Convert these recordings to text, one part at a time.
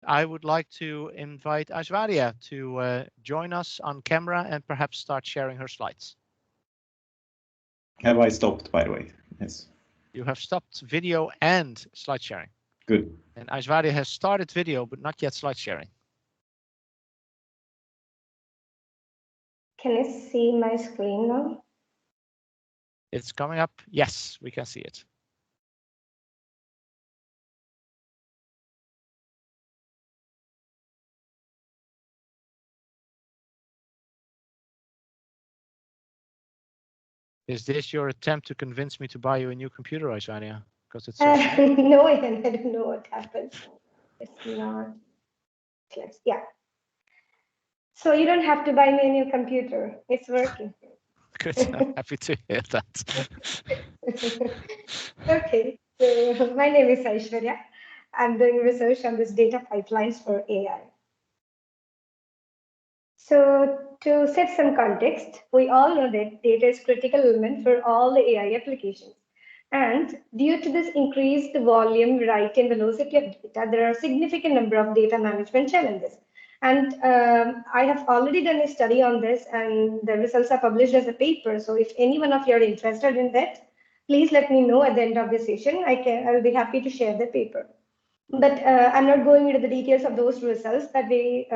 I would like to invite Aishwarya to join us on camera and perhaps start sharing her slides. Have I stopped, by the way? Yes. You have stopped video and slide sharing. Good. And Aishwarya has started video, but not yet slide sharing. Can you see my screen now? It's coming up. Yes, we can see it. Is this your attempt to convince me to buy you a new computer, Aishwarya? Because it's so no, I don't know what happened. It's not. Yeah. So you don't have to buy me a new computer. It's working. Good. I'm happy to hear that. Okay. So my name is Aishwarya. I'm doing research on this data pipelines for AI. So to set some context, we all know that data is a critical element for all the AI applications. And due to this increased volume, variety, and velocity of data, there are a significant number of data management challenges. And I have already done a study on this, and the results are published as a paper. So if any one of you are interested in that, please let me know at the end of the session. I'll be happy to share the paper. But I'm not going into the details of those results that we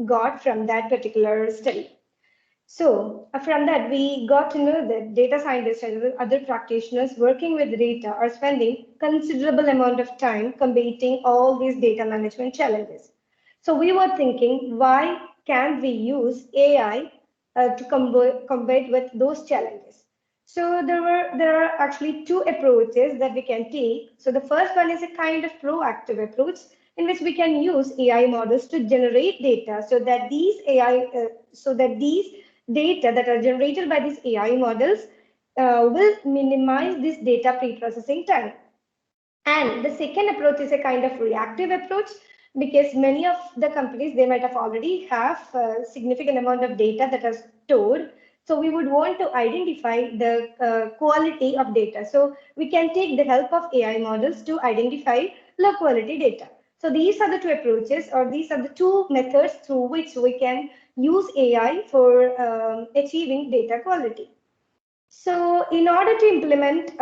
got from that particular study. So from that, we got to know that data scientists and other practitioners working with data are spending considerable amount of time combating all these data management challenges. So we were thinking, why can't we use AI to combat with those challenges? So there are actually two approaches that we can take. So the first one is a kind of proactive approach in which we can use AI models to generate data so that these data that are generated by these AI models will minimize this data pre-processing time. And the second approach is a kind of reactive approach, because many of the companies, they might have already have a significant amount of data that are stored. So we would want to identify the quality of data. So we can take the help of AI models to identify low quality data. So these are the two approaches, or these are the two methods through which we can use AI for achieving data quality. So in order to implement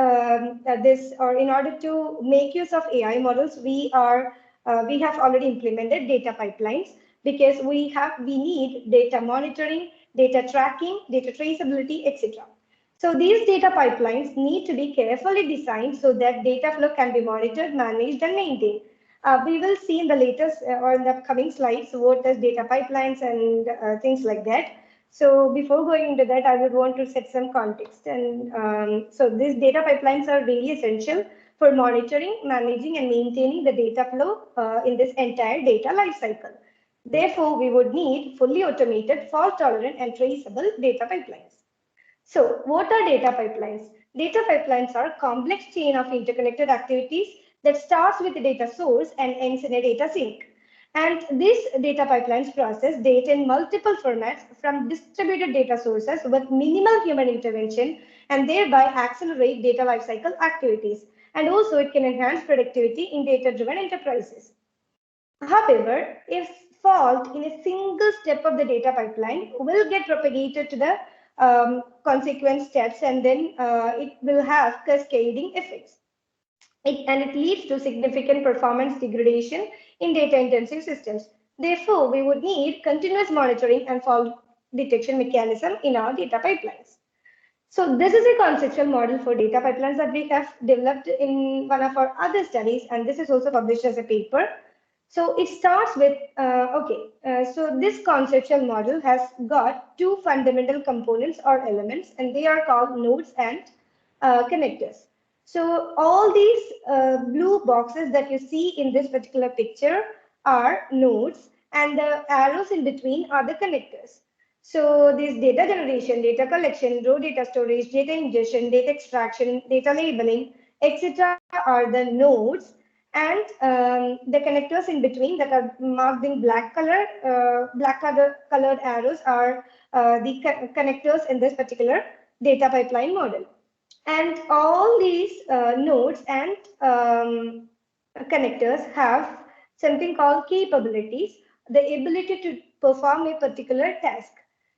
this, or in order to make use of AI models, we have already implemented data pipelines, because we need data monitoring, data tracking, data traceability, etc. So these data pipelines need to be carefully designed so that data flow can be monitored, managed, and maintained. We will see in the latest or in the upcoming slides what is data pipelines and things like that. So before going into that, I would want to set some context. And so these data pipelines are really essential for monitoring, managing, and maintaining the data flow in this entire data lifecycle. Therefore, we would need fully automated, fault-tolerant, and traceable data pipelines. So what are data pipelines? Data pipelines are a complex chain of interconnected activities that starts with the data source and ends in a data sink. And these data pipelines process data in multiple formats from distributed data sources with minimal human intervention, and thereby accelerate data lifecycle activities. And also it can enhance productivity in data-driven enterprises. However, if fault in a single step of the data pipeline will get propagated to the consequent steps, and then it will have cascading effects. It leads to significant performance degradation in data-intensive systems. Therefore, we would need continuous monitoring and fault detection mechanism in our data pipelines. So this is a conceptual model for data pipelines that we have developed in one of our other studies, and this is also published as a paper. So it starts with, so this conceptual model has got two fundamental components or elements, and they are called nodes and connectors. So all these blue boxes that you see in this particular picture are nodes, and the arrows in between are the connectors. So this data generation, data collection, raw data storage, data ingestion, data extraction, data labeling, etc. are the nodes, and the connectors in between that are marked in black color, colored arrows are the connectors in this particular data pipeline model. And all these nodes and connectors have something called capabilities, the ability to perform a particular task.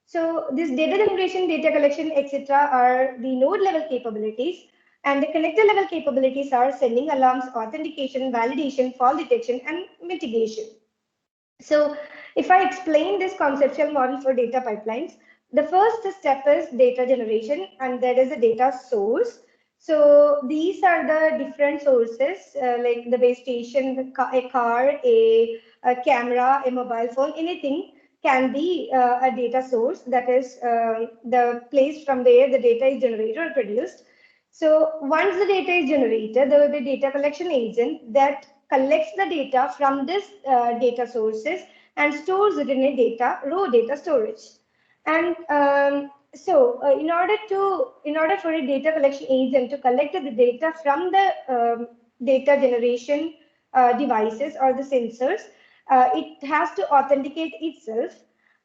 So this data generation, data collection, etc. are the node level capabilities, and the connector level capabilities are sending alarms, authentication, validation, fault detection, and mitigation. So if I explain this conceptual model for data pipelines, the first step is data generation, and that is a data source. So these are the different sources like the base station, a car, a camera, a mobile phone, anything can be a data source, that is the place from where the data is generated or produced. So once the data is generated, there will be a data collection agent that collects the data from this data sources and stores it in a raw data storage. And in order for a data collection agent to collect the data from the data generation devices or the sensors, it has to authenticate itself.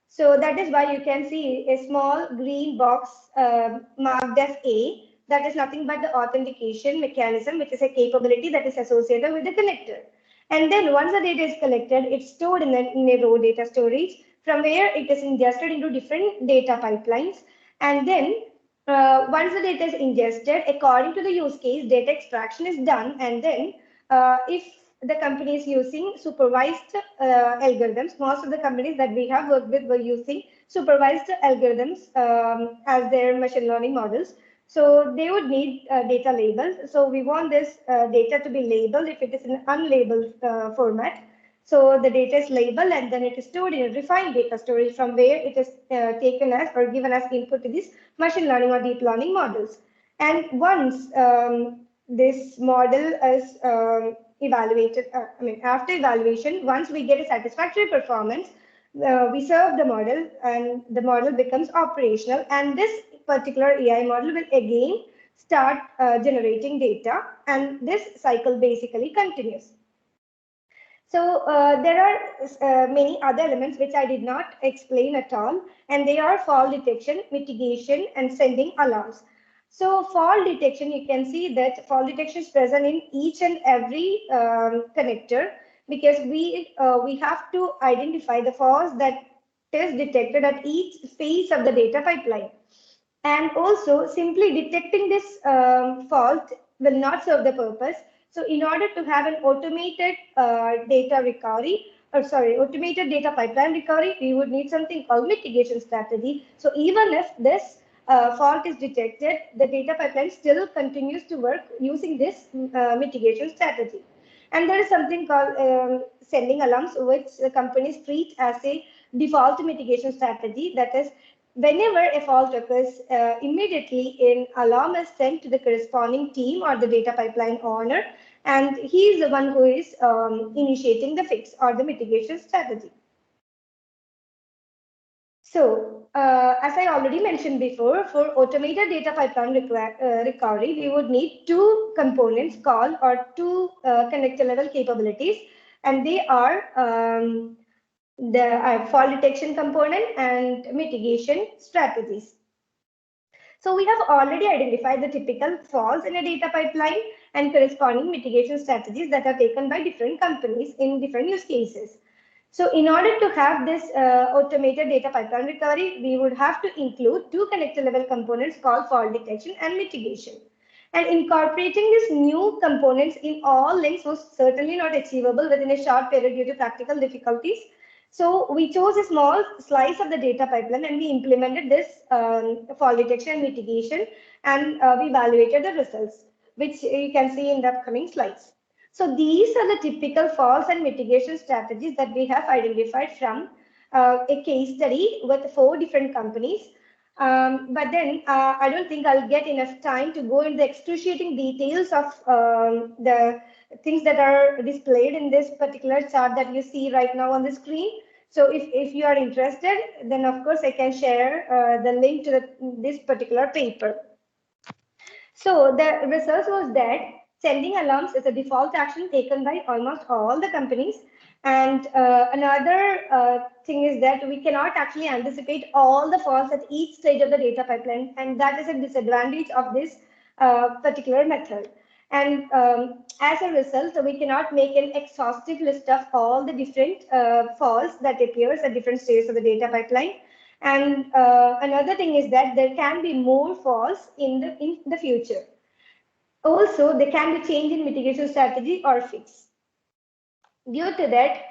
So that is why you can see a small green box marked as A. That is nothing but the authentication mechanism, which is a capability that is associated with the connector. And then once the data is collected, it's stored in a raw data storage, from where it is ingested into different data pipelines. And then once the data is ingested, according to the use case, data extraction is done. And then if the company is using supervised algorithms, most of the companies that we have worked with were using supervised algorithms as their machine learning models. So they would need data labels. So we want this data to be labeled if it is in an unlabeled format. So the data is labeled and then it is stored in a refined data storage, from where it is taken as or given as input to these machine learning or deep learning models. And once this model is evaluated, after evaluation, once we get a satisfactory performance, we serve the model and the model becomes operational, and this particular AI model will again start generating data, and this cycle basically continues. So there are many other elements which I did not explain at all, and they are fault detection, mitigation, and sending alarms. So fault detection, you can see that fault detection is present in each and every connector, because we have to identify the faults that is detected at each phase of the data pipeline. And also, simply detecting this fault will not serve the purpose. So in order to have an automated automated data pipeline recovery, we would need something called mitigation strategy. So even if this fault is detected, the data pipeline still continues to work using this mitigation strategy. And there is something called sending alarms, which companies treat as a default mitigation strategy. That is, whenever a fault occurs, immediately an alarm is sent to the corresponding team or the data pipeline owner, and he is the one who is initiating the fix or the mitigation strategy. So, as I already mentioned before, for automated data pipeline recovery, we would need two components called, or two connector level capabilities, and they are the fault detection component and mitigation strategies. So we have already identified the typical faults in a data pipeline and corresponding mitigation strategies that are taken by different companies in different use cases. So in order to have this automated data pipeline recovery, we would have to include two connector level components called fault detection and mitigation. And incorporating these new components in all links was certainly not achievable within a short period due to practical difficulties. So we chose a small slice of the data pipeline and we implemented this fault detection and mitigation, and we evaluated the results, which you can see in the upcoming slides. So these are the typical faults and mitigation strategies that we have identified from a case study with 4 different companies. But then I don't think I'll get enough time to go into the excruciating details of the things that are displayed in this particular chart that you see right now on the screen. So if you are interested, then of course I can share the link to this particular paper. So the research was that sending alarms is a default action taken by almost all the companies. And another thing is that we cannot actually anticipate all the faults at each stage of the data pipeline, and that is a disadvantage of this particular method. And as a result, we cannot make an exhaustive list of all the different faults that appears at different stages of the data pipeline. And another thing is that there can be more faults in the future. Also, there can be change in mitigation strategy or fix. Due to that,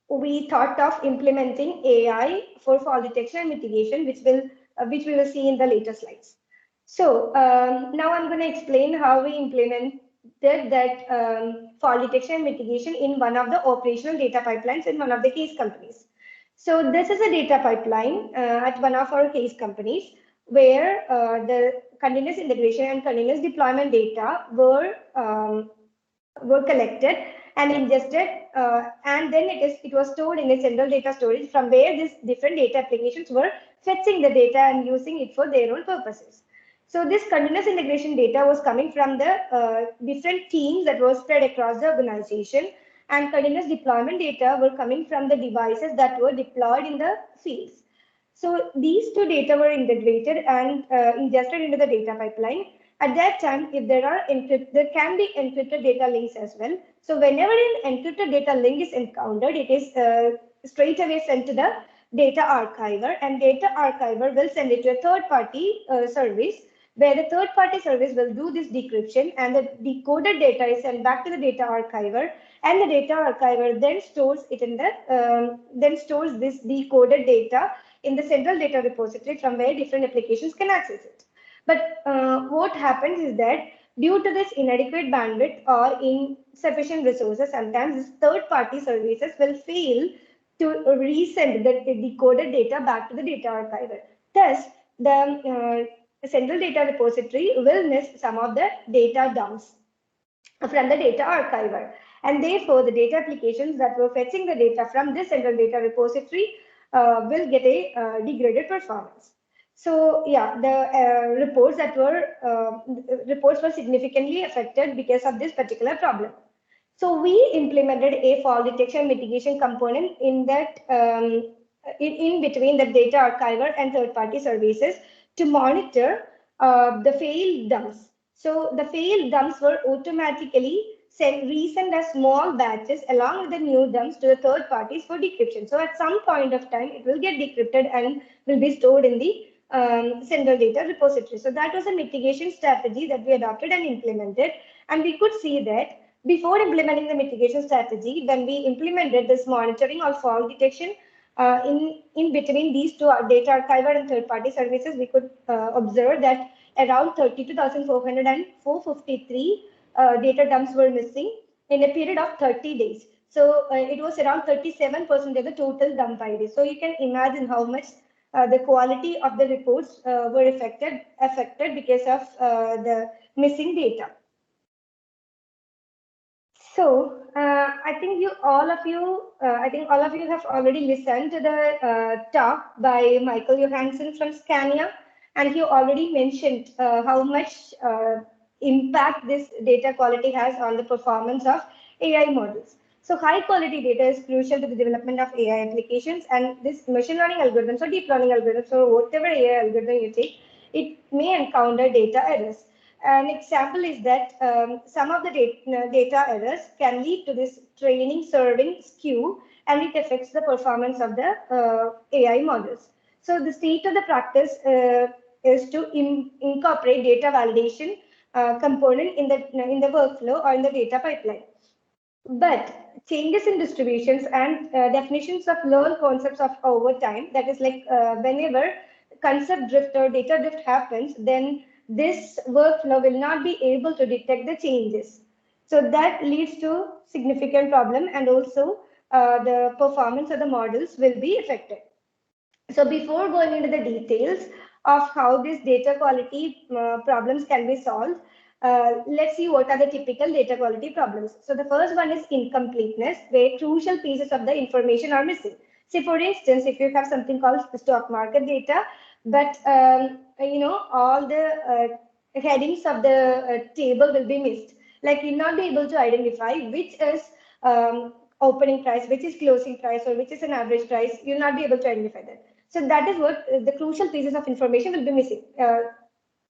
we thought of implementing AI for fault detection and mitigation, which we will see in the later slides. So now I'm going to explain how we implemented that fault detection and mitigation in one of the operational data pipelines in one of the case companies. So this is a data pipeline at one of our case companies where the continuous integration and continuous deployment data were collected and ingested, and then it was stored in a central data storage from where these different data applications were fetching the data and using it for their own purposes. So this continuous integration data was coming from the different teams that were spread across the organization, and continuous deployment data were coming from the devices that were deployed in the fields. So these two data were integrated and ingested into the data pipeline. At that time, if there can be encrypted data links as well. So whenever an encrypted data link is encountered, it is straight away sent to the data archiver, and data archiver will send it to a third-party service, where the third-party service will do this decryption, and the decoded data is sent back to the data archiver, and the data archiver then stores it in the stores this decoded data in the central data repository from where different applications can access it. But what happens is that due to this inadequate bandwidth or insufficient resources, sometimes these third-party services will fail to resend the decoded data back to the data archiver. Thus, the central data repository will miss some of the data dumps from the data archiver. And therefore, the data applications that were fetching the data from this central data repository will get a degraded performance. So yeah, the reports were significantly affected because of this particular problem. So we implemented a fault detection mitigation component in that in between the data archiver and third-party services to monitor the failed dumps. So the failed dumps were automatically resend as small batches along with the new dumps to the third parties for decryption. So at some point of time, it will get decrypted and will be stored in the central data repository. So that was a mitigation strategy that we adopted and implemented. And we could see that before implementing the mitigation strategy, when we implemented this monitoring or fault detection in between these two data archiver and third-party services, we could observe that around 32,400 and 453 data dumps were missing in a period of 30 days. So it was around 37% of the total dump ID. So you can imagine how much the quality of the reports were affected because of the missing data. So I think all of you have already listened to the talk by Michael Johansson from Scania, and he already mentioned how much impact this data quality has on the performance of AI models. So high quality data is crucial to the development of AI applications, and this machine learning algorithms or deep learning algorithms or whatever AI algorithm you take, it may encounter data errors. An example is that some of the data errors can lead to this training serving skew, and it affects the performance of the AI models. So the state of the practice is to incorporate data validation component in the workflow or in the data pipeline. But changes in distributions and definitions of learned concepts of over time, that is like whenever concept drift or data drift happens, then this workflow will not be able to detect the changes. So that leads to significant problem, and also the performance of the models will be affected. So before going into the details of how these data quality problems can be solved, let's see what are the typical data quality problems. So the first one is incompleteness, where crucial pieces of the information are missing. Say, for instance, if you have something called stock market data, but all the headings of the table will be missed. Like you'll not be able to identify which is opening price, which is closing price, or which is an average price. You'll not be able to identify that. So that is what the crucial pieces of information will be missing.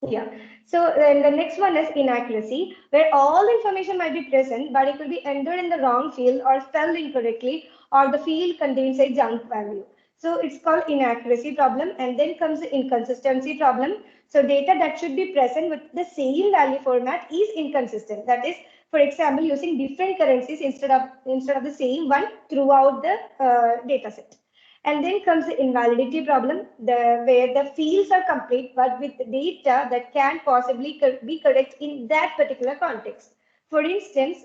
Yeah. So then the next one is inaccuracy, where all information might be present, but it will be entered in the wrong field or spelled incorrectly, or the field contains a junk value. So it's called inaccuracy problem. And then comes the inconsistency problem. So data that should be present with the same value format is inconsistent. That is, for example, using different currencies instead of the same one throughout the data set. And then comes the invalidity problem, where the fields are complete, but with data that can possibly be correct in that particular context. For instance,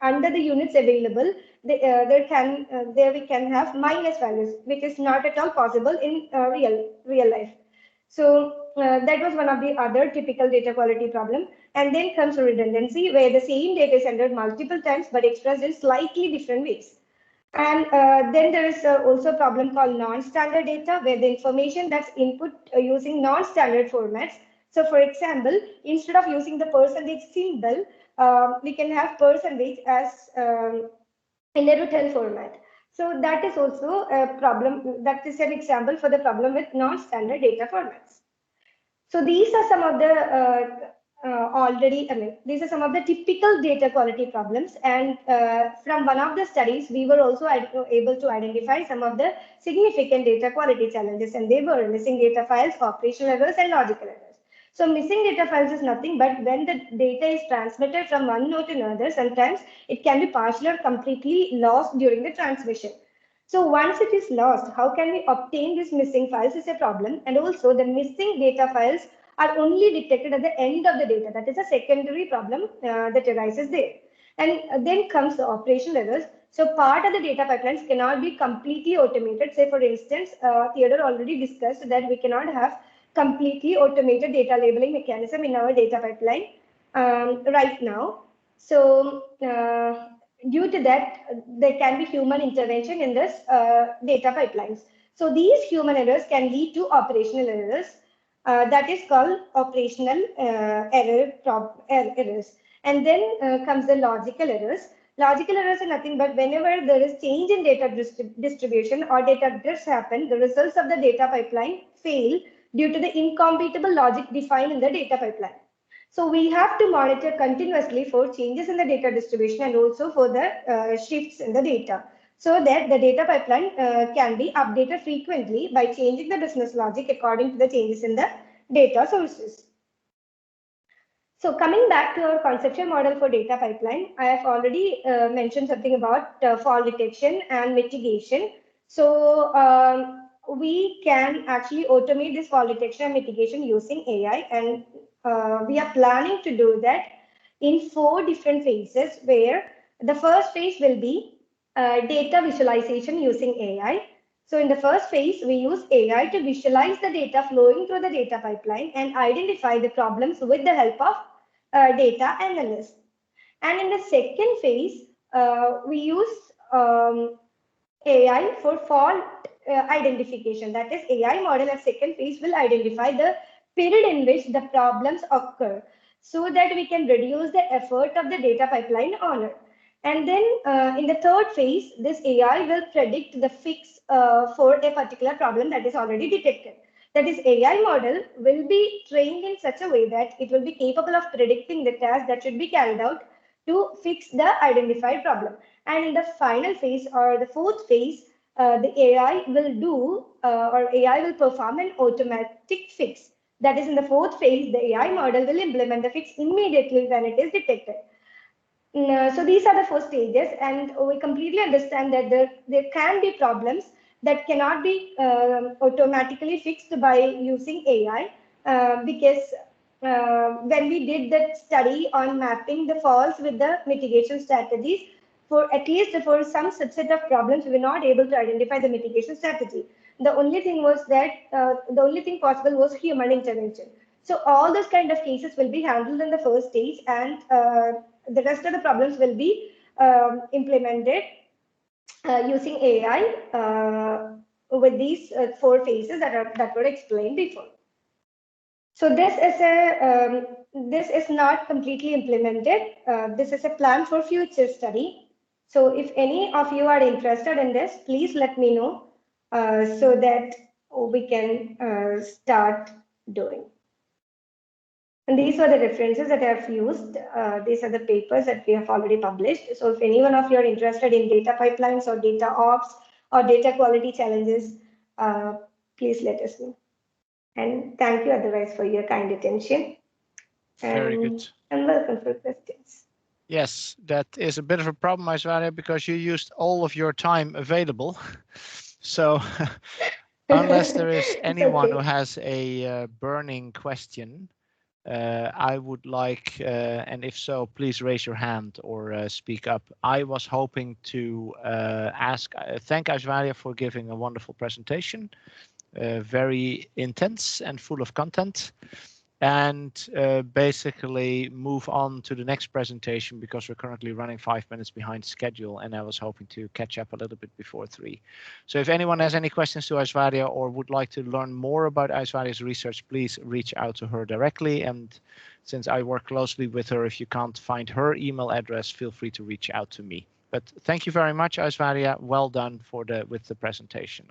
under the units available, there we can have minus values, which is not at all possible in real life. So that was one of the other typical data quality problem. And then comes redundancy, where the same data is entered multiple times but expressed in slightly different ways. And then there is also a problem called non-standard data, where the information that's input using non-standard formats. So for example, instead of using the percentage symbol, we can have percentage as in a written format. So that is also a problem. That is an example for the problem with non-standard data formats. So these are some of the these are some of the typical data quality problems. And from one of the studies, we were also able to identify some of the significant data quality challenges, and they were missing data files, operational errors, and logical errors. So missing data files is nothing but when the data is transmitted from one node to another, sometimes it can be partially or completely lost during the transmission. So once it is lost, how can we obtain these missing files is a problem. And also the missing data files are only detected at the end of the data. That is a secondary problem that arises there. And then comes the operational errors. So part of the data pipelines cannot be completely automated. Say for instance, Theodore already discussed that we cannot have completely automated data labeling mechanism in our data pipeline right now. So due to that, there can be human intervention in this data pipelines. So these human errors can lead to operational errors. That is called operational errors. And then comes the logical errors. Logical errors are nothing but whenever there is change in data distribution or data drifts happen, the results of the data pipeline fail due to the incompatible logic defined in the data pipeline. So we have to monitor continuously for changes in the data distribution and also for the shifts in the data, so that the data pipeline can be updated frequently by changing the business logic according to the changes in the data sources. So coming back to our conceptual model for data pipeline, I have already mentioned something about fall detection and mitigation. So we can actually automate this fall detection and mitigation using AI, and we are planning to do that in 4 different phases, where the first phase will be data visualization using AI. So in the first phase, we use AI to visualize the data flowing through the data pipeline and identify the problems with the help of data analysts. And in the second phase, we use AI for fault identification. That is, AI model at second phase will identify the period in which the problems occur, so that we can reduce the effort of the data pipeline owner. And then in the third phase, this AI will predict the fix for a particular problem that is already detected. That is, AI model will be trained in such a way that it will be capable of predicting the task that should be carried out to fix the identified problem. And in the final phase, or the fourth phase, the AI will do or AI will perform an automatic fix. That is, in the fourth phase, the AI model will implement the fix immediately when it is detected. So these are the 4 stages, and we completely understand that there can be problems that cannot be automatically fixed by using AI, because when we did that study on mapping the falls with the mitigation strategies, for at least for some subset of problems, we were not able to identify the mitigation strategy. The only thing was that the only thing possible was human intervention. So all those kind of cases will be handled in the first stage, and the rest of the problems will be implemented using AI with these 4 phases that were explained before. So this is not completely implemented. This is a plan for future study. So if any of you are interested in this, please let me know so that we can start doing. And these were the references that I have used. These are the papers that we have already published. So if anyone of you are interested in data pipelines or data ops or data quality challenges, please let us know. And thank you otherwise for your kind attention. Very good. And welcome for questions. Yes, that is a bit of a problem, Aishwarya, because you used all of your time available. So unless there is anyone who has a burning question, I would like, and if so, please raise your hand or speak up. I was hoping to thank Aishwarya for giving a wonderful presentation, very intense and full of content, and basically move on to the next presentation because we're currently running 5 minutes behind schedule, and I was hoping to catch up a little bit before 3. So if anyone has any questions to Aishwarya or would like to learn more about Aishwarya's research, please reach out to her directly. And since I work closely with her, if you can't find her email address, feel free to reach out to me. But thank you very much, Aishwarya. Well done with the presentation.